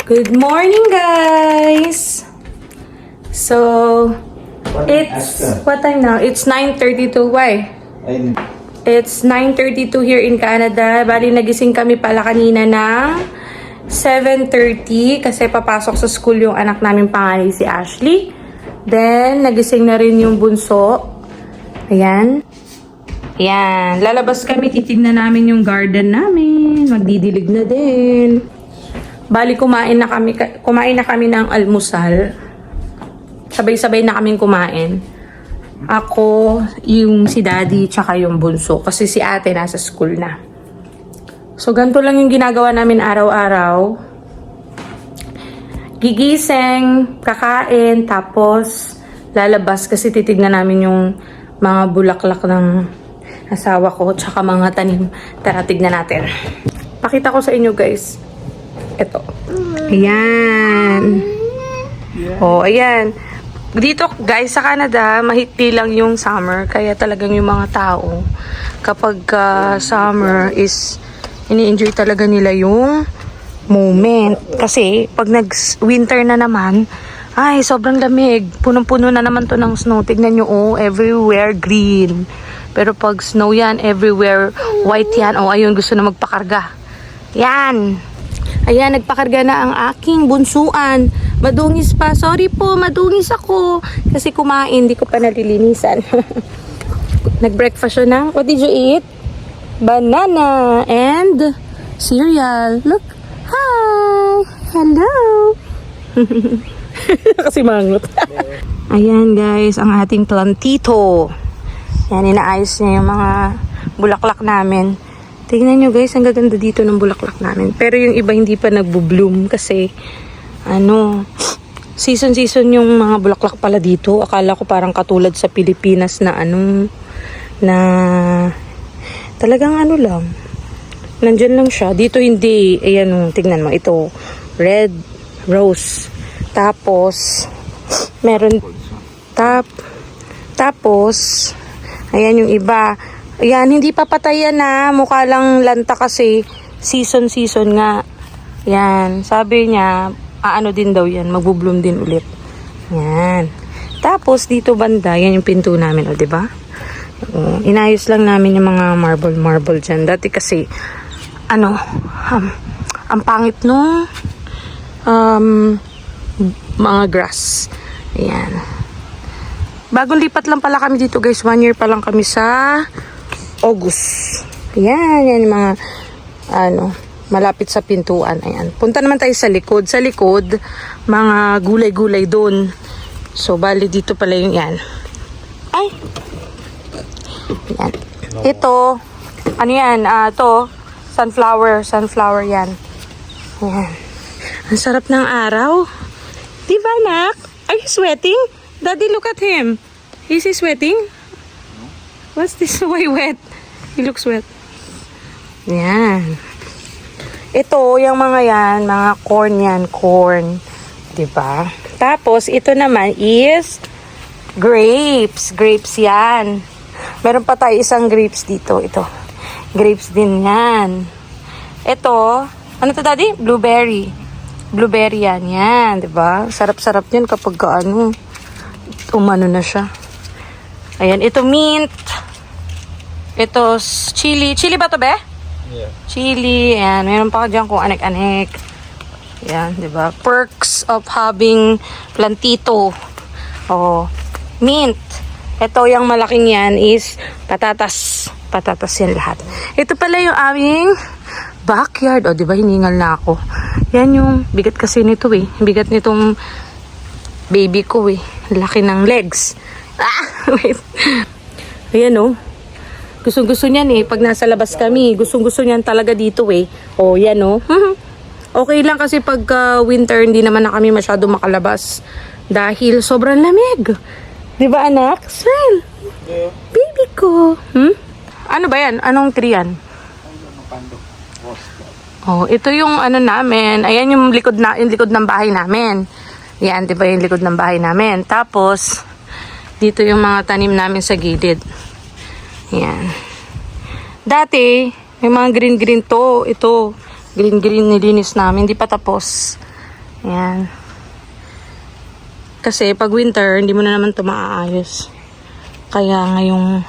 Good morning, guys! So, it's, what time now? It's 9:32. Why? It's 9:32 here in Canada. Bali, nagising kami pala kanina ng 7:30 kasi papasok sa school yung anak namin panganay si Ashley. Then, nagising na rin yung bunso. Ayan. Ayan. Lalabas kami, titignan namin yung garden namin. Magdidilig na din. Bali, kumain na kami ng almusal. Sabay-sabay na kaming kumain. Ako, yung si daddy, tsaka yung bunso. Kasi si ate nasa school na. So, ganito lang yung ginagawa namin araw-araw. Gigising, kakain, tapos lalabas kasi titignan namin yung mga bulaklak ng asawa ko, tsaka mga tanim. Tara, tignan natin. Pakita ko sa inyo, guys. Ito. Ayan. Oh, ayan. Dito, guys, sa Canada, mahigpi lang yung summer. Kaya talagang yung mga tao, kapag summer is, ini-enjoy talaga nila yung moment. Kasi, pag nag-winter na naman, ay, sobrang lamig. Punong-puno na naman to ng snow. Tignan nyo, oh, everywhere green. Pero pag snow yan, everywhere white yan. Oh, ayun, gusto na magpakarga. Yan. Ayan, nagpakarga na ang aking bunsuan. Madungis pa. Sorry po, madungis ako. Kasi kumain, hindi ko pa nalilinisan. Nag-breakfast siya ng, what did you eat? Banana and cereal. Look. Hi. Hello. Kasi mangot. Ayan guys, ang ating plantito. Yan, inaayos niya yung mga bulaklak namin. Tingnan nyo guys, ang gaganda dito ng bulaklak namin. Pero yung iba hindi pa nagbo-bloom kasi season-season yung mga bulaklak pala dito. Akala ko parang katulad sa Pilipinas na na talagang lang. Nandyan lang siya. Dito hindi. Ayan, tingnan mo. Ito, red rose. Tapos, meron tapos, ayan yung iba. Ayan, hindi pa patay yan na. Mukha lang lanta kasi season-season nga. Ayan, sabi niya, din daw yan. Magbo-bloom din ulit. Ayan. Tapos, dito banda, yan yung pinto namin, o, diba? Inayos lang namin yung mga marble dyan. Dati kasi, ang pangit nung mga grass. Ayan. Bagong lipat lang pala kami dito, guys. 1 year pa lang kami sa August. Ayan, yan yung mga malapit sa pintuan. Ayan. Punta naman tayo sa likod. Sa likod, mga gulay-gulay doon. So, bali dito pala yung yan. Ay! Yan. Ito, yan? To, sunflower yan. Ayan. Ang sarap ng araw. Diba, anak? Are you sweating? Daddy, look at him. Is he sweating? What's this? Why wet? He looks wet. Yan. Ito, yung mga yan, mga corn yan, corn. Diba? Tapos, ito naman is grapes. Grapes yan. Meron pa tayo isang grapes dito. Ito. Grapes din yan. Ito, ano to daddy? Blueberry. Blueberry yan. Yan, diba? Sarap-sarap yan kapag umano na siya. Ayan, ito mint. Ito chili. Chili ba to, be? Yeah. Chili. Ayan, meron pa dyan kung anek-anek. Ayan, diba? Perks of having plantito. Oh, mint. Ito, yung malaking yan is patatas. Patatas yan lahat. Ito pala yung aming backyard. O, diba, hiningal na ako. Yan yung bigat kasi nito eh. Bigat nitong baby ko eh. Laki ng legs. Wait. Ayan oh. Gustong-gusto niyan eh. Pag nasa labas kami, gustong-gusto niyan talaga dito eh. Oh, yan oh. Okay lang kasi pag winter, hindi naman na kami masyado makalabas. Dahil sobrang lamig. Diba anak? Smile. Yeah. Baby ko. Ano ba yan? Anong tree yan? Oh, ito yung namin. Ayan yung likod ng bahay namin. Yan, diba yung likod ng bahay namin. Tapos, dito yung mga tanim namin sa gilid. Yan. Dati, may mga green-green to. Ito, green-green nilinis namin. Hindi pa tapos. Ayan. Kasi pag winter, hindi mo na naman ito maaayos. Kaya ngayong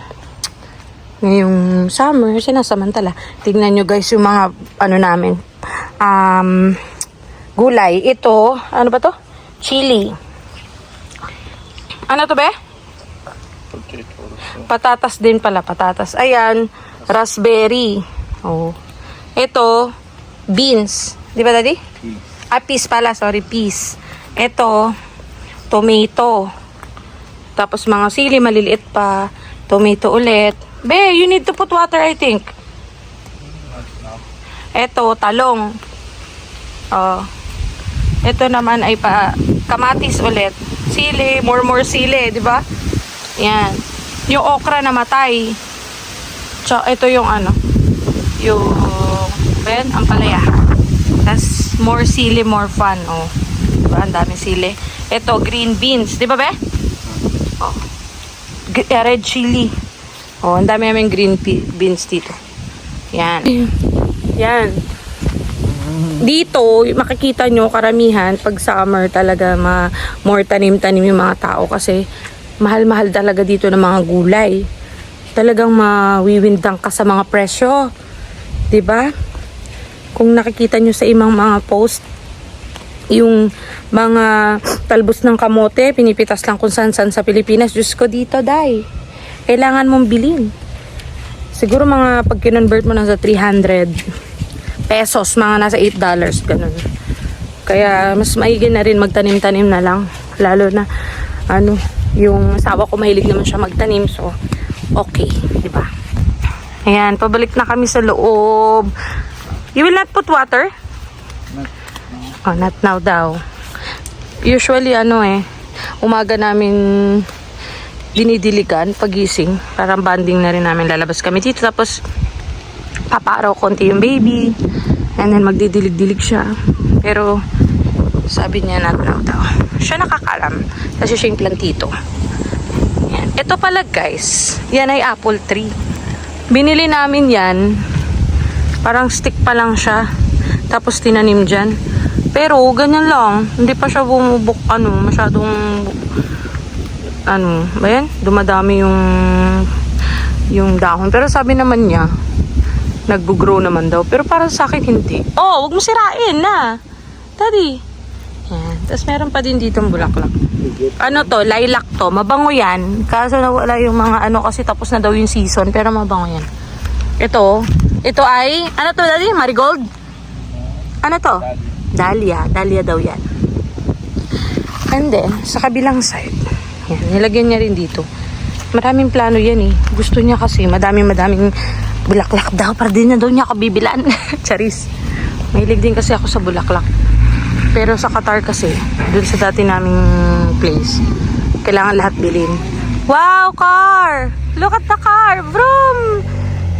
summer, sinasamantala. Tignan nyo guys yung mga ano namin. Gulay. Ito, ano ba to? Chili. Ano to be? Patatas din pala, patatas. Ayan, raspberry. Oh. Ito, beans. Di ba, Daddy? Peas pala, sorry, peas. Ito, tomato. Tapos mga sili, maliliit pa. Tomato ulit. Be, you need to put water, I think. Ito, talong. Oh. Ito naman ay kamatis ulit. Sili, more sili, di ba? Yan. Yung okra na matay. Tsaka ito yung ano, yung ampalaya. Tas more sili, more fun. Oh. Diba? Ang dami sili. Ito, green beans. Di ba, be? Oh. Red chili. Oh, ang dami namin green beans dito. Yan. Yan. Dito, makikita nyo karamihan pag summer talaga more tanim-tanim yung mga tao kasi mahal-mahal talaga dito ng mga gulay. Talagang mawiwindang ka sa mga presyo. 'Di ba? Kung nakikita nyo sa imang mga post, yung mga talbos ng kamote, pinipitas lang kung saan-saan sa Pilipinas. Diyos ko dito, day. Kailangan mong bilhin. Siguro mga pag kinonvert mo na sa 300 pesos, mga nasa $8, ganun. Kaya mas maigi na rin magtanim-tanim na lang. Lalo na, yung asawa ko mahilig naman siya magtanim, so okay, di ba? Ayan, pabalik na kami sa loob. You will not put water? Oh, not now daw. Usually, umaga namin dinidiligan pagising. Parang banding na rin namin, lalabas kami dito. Tapos, papaaraw konti yung baby. And then, magdidilig-dilig siya. Pero, sabi niya, not now daw. Siya nakakalam. Kasi siya yung plantito. Yan. Ito pala, guys. Yan ay apple tree. Binili namin yan. Parang stick pa lang siya. Tapos, tinanim dyan. Pero, ganyan lang. Hindi pa siya bumubok, masyadong, ba yan? Dumadami yung dahon. Pero sabi naman niya, nag-grow naman daw. Pero para sa akin, hindi. Oh, wag mo sirain na. Daddy. Yan. Tapos meron pa din dito ang bulaklak. Ano to? Lilac to. Mabango yan. Kaso nawala yung mga kasi tapos na daw yung season. Pero mabango yan. Ito ay, ano to, Daddy? Marigold? Ano to? Dahlia. Dahlia daw yan. And then, sa kabilang side, yan, nilagyan niya rin dito. Maraming plano yan eh. Gusto niya kasi, madaming bulaklak daw. Para din na daw niya ako bibilan. Charis. Mahilig din kasi ako sa bulaklak. Pero sa Qatar kasi, dun sa dati naming place, kailangan lahat bilhin. Wow, car! Look at the car! Vroom!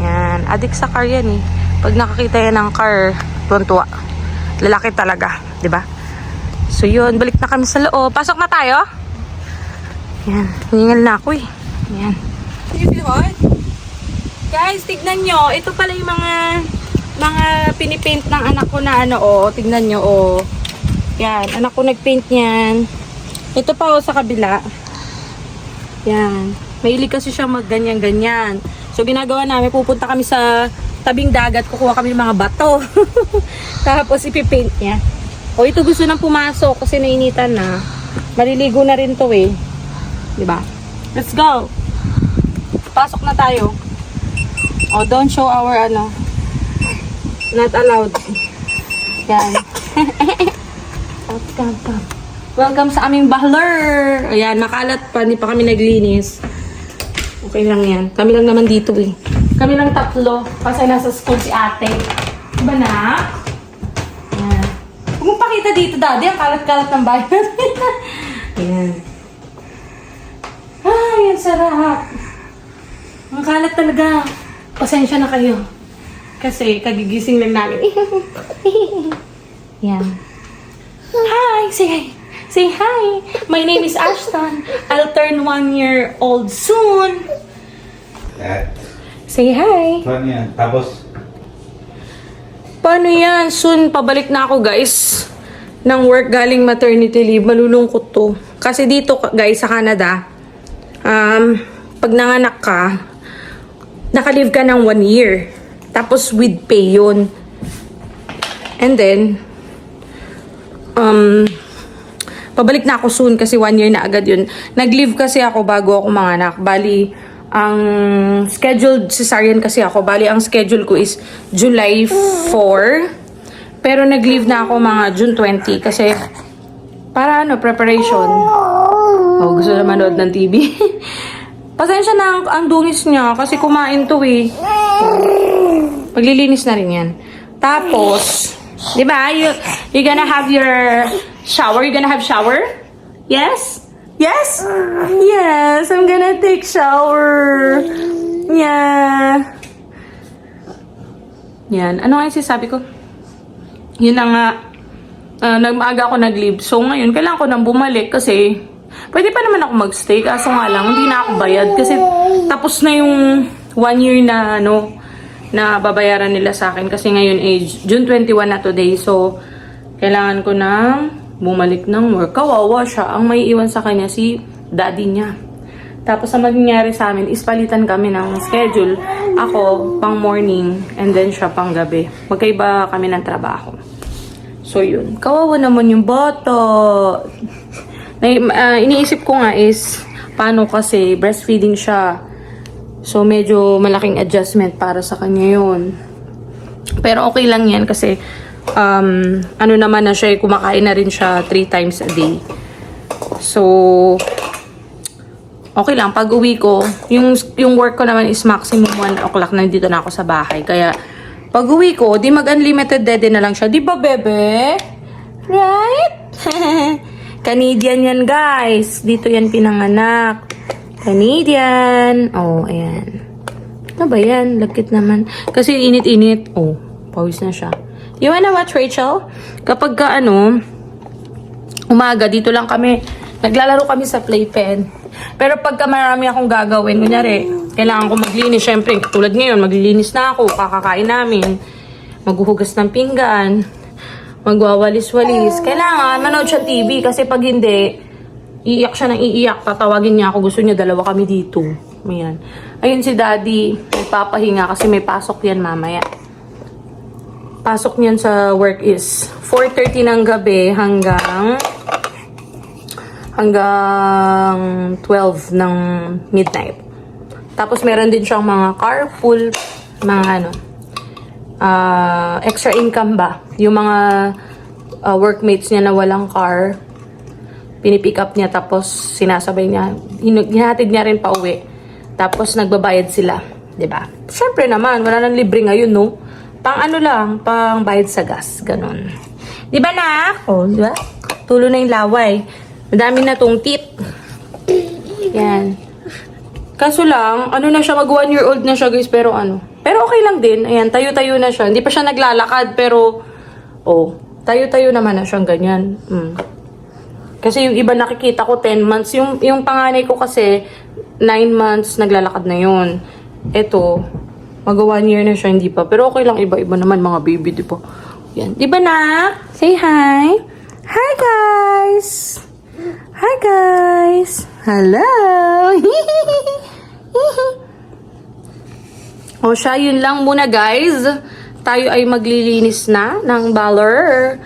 Yan, addict sa car yan eh. Pag nakakita yan ng car, tuwan-tuwa. Lalaki talaga, di ba? So yun, balik na kami sa loob. Pasok na tayo? Yan, hiningal na ako eh. Yan. Do you feel hot? Guys, tignan nyo. Ito pala yung mga pinipaint ng anak ko na tignan nyo, Yan, anak ko nagpaint niyan. Ito pa sa kabila. Yan. Mahilig kasi siya magganyan-ganyan. So, ginagawa namin, pupunta kami sa tabing dagat, kukuha kami ng mga bato. Tapos, ipipaint niya. Ito gusto nang pumasok kasi nainitan na. Maliligo na rin to eh. Diba? Let's go! Pasok na tayo. Don't show our not allowed. Yan. Come. Welcome sa aming bahler. Ayan, makalat pa. Hindi pa kami naglinis. Okay lang yan. Kami lang naman dito eh. Kami lang tatlo. Kasi nasa school si ate. Diba na? Ayan. Huwag mong pakita dito, Daddy. Ang kalat-kalat ng bayan. Ayan. Ay, ang sarap. Ang kalat talaga. Pasensya na kayo. Kasi kagigising lang namin. Yan. Hi! Say hi! Say hi! My name is Ashton. I'll turn 1 year old soon. That. Say hi! Paano yan? Tapos? Paano yan? Soon, pabalik na ako guys. ng work galing maternity leave, malulungkot to. Kasi dito, guys, sa Canada, pag nanganak ka, naka-leave ka ng 1 year. Tapos with pay yun. And then, pabalik na ako soon kasi 1 year na agad yun. Nag-leave kasi ako bago ako manganak. Bali, ang scheduled cesarean kasi ako. Bali, ang schedule ko is July 4. Pero nag-leave na ako mga June 20 kasi para preparation. Oh, gusto na manood ng TV. Pasensya na ang dungis niya kasi kumain to eh. Paglilinis na rin yan. Tapos, di ba? You're gonna have your shower? You're gonna have shower? Yes? Yes? Yes, I'm gonna take shower. Yeah. Yan. Ano nga yung sinasabi ko? Yun na nga. Nagmaaga ako nag-leave. So, ngayon, kailangan ko nang bumalik kasi pwede pa naman ako mag-stay. Kaso nga lang, hindi na ako bayad. Kasi tapos na yung 1 year na, na babayaran nila sa akin. Kasi ngayon, June 21 na today. So, kailangan ko nang bumalik ng work. Kawawa siya. Ang may iwan sa kanya si daddy niya. Tapos, ang mangyayari sa amin is palitan kami ng schedule. Ako, pang morning, and then siya pang gabi. Magkaiba kami ng trabaho. So, yun. Kawawa naman yung bata. Iniisip ko nga is, paano kasi breastfeeding siya. So, medyo malaking adjustment para sa kanya yun. Pero okay lang yan kasi, ano naman na siya, kumakain na rin siya 3 times a day. So, okay lang. Pag uwi ko, yung work ko naman is maximum 1 o'clock na dito na ako sa bahay. Kaya, pag uwi ko, di mag-unlimited dede na lang siya. Di ba, bebe? Right? Canadian yan, guys. Dito yan pinanganak. Canadian. Oh, ayan. Ano ba yan? Lagkit naman. Kasi init-init. Oh, pawis na siya. You wanna watch, Rachel? Kapag ka, umaga, dito lang kami. Naglalaro kami sa playpen. Pero pagka marami akong gagawin, kunyari, kailangan ko maglinis. Siyempre, tulad ngayon, maglilinis na ako. Kakakain namin. Maghuhugas ng pinggan. Magwawalis-walis. Kailangan manood siya TV kasi pag hindi, iiyak siya ng iiyak. Tatawagin niya ako. Gusto niya dalawa kami dito. Ayan. Ayun si daddy. Nagpapahinga kasi may pasok yan mamaya. Pasok niyan sa work is 4:30 ng gabi hanggang 12 ng midnight. Tapos meron din siyang mga carpool, mga extra income ba. Yung mga workmates niya na walang car, pinipick up niya tapos sinasabay niya, hinahatid niya rin pa uwi. Tapos nagbabayad sila, 'di ba? Syempre naman, wala nang libre ngayon, no? Pang pang bayad sa gas, ganun. 'Di ba, nak? Oh, 'di ba? Tulo na yung laway. Madami na tong tip. Yan. Kaso lang, na siya, mag 1 year old na siya, guys, pero Pero okay lang din. Ayan, tayo-tayo na siya. Hindi pa siya naglalakad, pero, tayo-tayo naman na siyang ganyan. Kasi yung iba nakikita ko 10 months. Yung panganay ko kasi, 9 months, naglalakad na yun. Eto, mag 1 year na siya, hindi pa. Pero okay lang, iba-iba naman mga baby, di ba? Yan. Di ba, nak? Say hi. Hi, guys. Hi, guys. Hello. O siya, yun lang muna, guys. Tayo ay maglilinis na ng baler.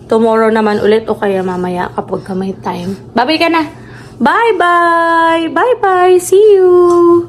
Tomorrow naman ulit o kaya mamaya kapag may time. Bye-bye ka na. Bye-bye. Bye-bye. See you.